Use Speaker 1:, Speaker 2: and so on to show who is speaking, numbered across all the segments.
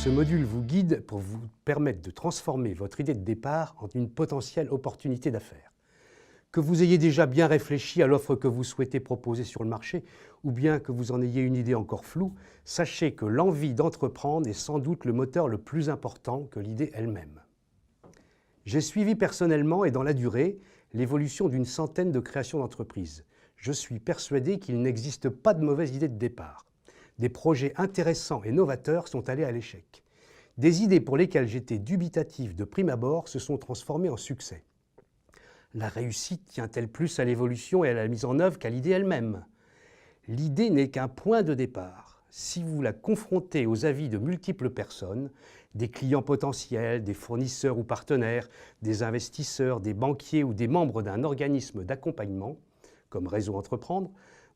Speaker 1: Ce module vous guide pour vous permettre de transformer votre idée de départ en une potentielle opportunité d'affaires. Que vous ayez déjà bien réfléchi à l'offre que vous souhaitez proposer sur le marché, ou bien que vous en ayez une idée encore floue, sachez que l'envie d'entreprendre est sans doute le moteur le plus important que l'idée elle-même. J'ai suivi personnellement et dans la durée l'évolution d'une centaine de créations d'entreprises. Je suis persuadé qu'il n'existe pas de mauvaise idée de départ. Des projets intéressants et novateurs sont allés à l'échec. Des idées pour lesquelles j'étais dubitatif de prime abord se sont transformées en succès. La réussite tient-elle plus à l'évolution et à la mise en œuvre qu'à l'idée elle-même? L'idée n'est qu'un point de départ. Si vous la confrontez aux avis de multiples personnes, des clients potentiels, des fournisseurs ou partenaires, des investisseurs, des banquiers ou des membres d'un organisme d'accompagnement, comme Réseau Entreprendre,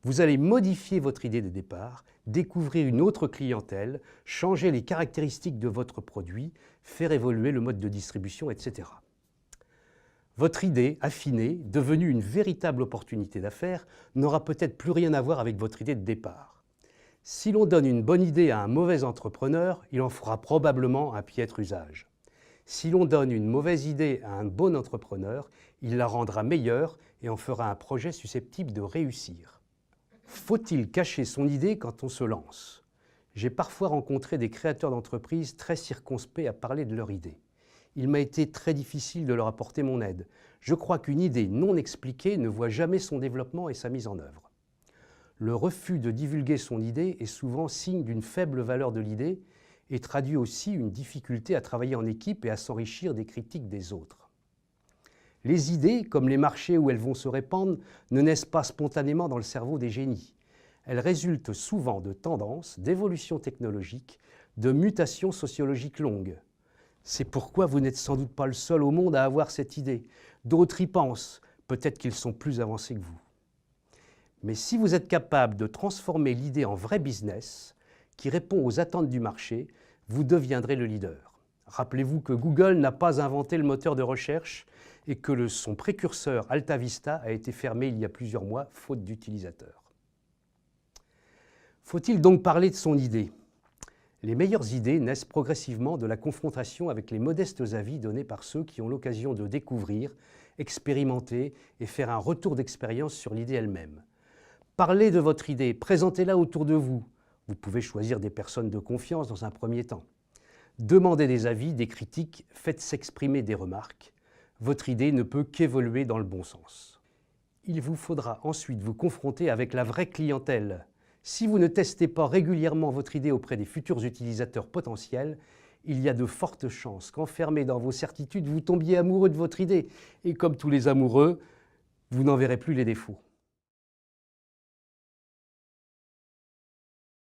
Speaker 1: vous allez modifier votre idée de départ, découvrir une autre clientèle, changer les caractéristiques de votre produit, faire évoluer le mode de distribution, etc. Votre idée, affinée, devenue une véritable opportunité d'affaires, n'aura peut-être plus rien à voir avec votre idée de départ. Si l'on donne une bonne idée à un mauvais entrepreneur, il en fera probablement un piètre usage. Si l'on donne une mauvaise idée à un bon entrepreneur, il la rendra meilleure et en fera un projet susceptible de réussir. Faut-il cacher son idée quand on se lance? J'ai parfois rencontré des créateurs d'entreprises très circonspects à parler de leur idée. Il m'a été très difficile de leur apporter mon aide. Je crois qu'une idée non expliquée ne voit jamais son développement et sa mise en œuvre. Le refus de divulguer son idée est souvent signe d'une faible valeur de l'idée et traduit aussi une difficulté à travailler en équipe et à s'enrichir des critiques des autres. Les idées, comme les marchés où elles vont se répandre, ne naissent pas spontanément dans le cerveau des génies. Elles résultent souvent de tendances, d'évolutions technologiques, de mutations sociologiques longues. C'est pourquoi vous n'êtes sans doute pas le seul au monde à avoir cette idée. D'autres y pensent, peut-être qu'ils sont plus avancés que vous. Mais si vous êtes capable de transformer l'idée en vrai business, qui répond aux attentes du marché, vous deviendrez le leader. Rappelez-vous que Google n'a pas inventé le moteur de recherche et que son précurseur AltaVista a été fermé il y a plusieurs mois, faute d'utilisateurs. Faut-il donc parler de son idée ? Les meilleures idées naissent progressivement de la confrontation avec les modestes avis donnés par ceux qui ont l'occasion de découvrir, expérimenter et faire un retour d'expérience sur l'idée elle-même. Parlez de votre idée, présentez-la autour de vous. Vous pouvez choisir des personnes de confiance dans un premier temps. Demandez des avis, des critiques, faites s'exprimer des remarques. Votre idée ne peut qu'évoluer dans le bon sens. Il vous faudra ensuite vous confronter avec la vraie clientèle. Si vous ne testez pas régulièrement votre idée auprès des futurs utilisateurs potentiels, il y a de fortes chances qu'enfermé dans vos certitudes, vous tombiez amoureux de votre idée. Et comme tous les amoureux, vous n'en verrez plus les défauts.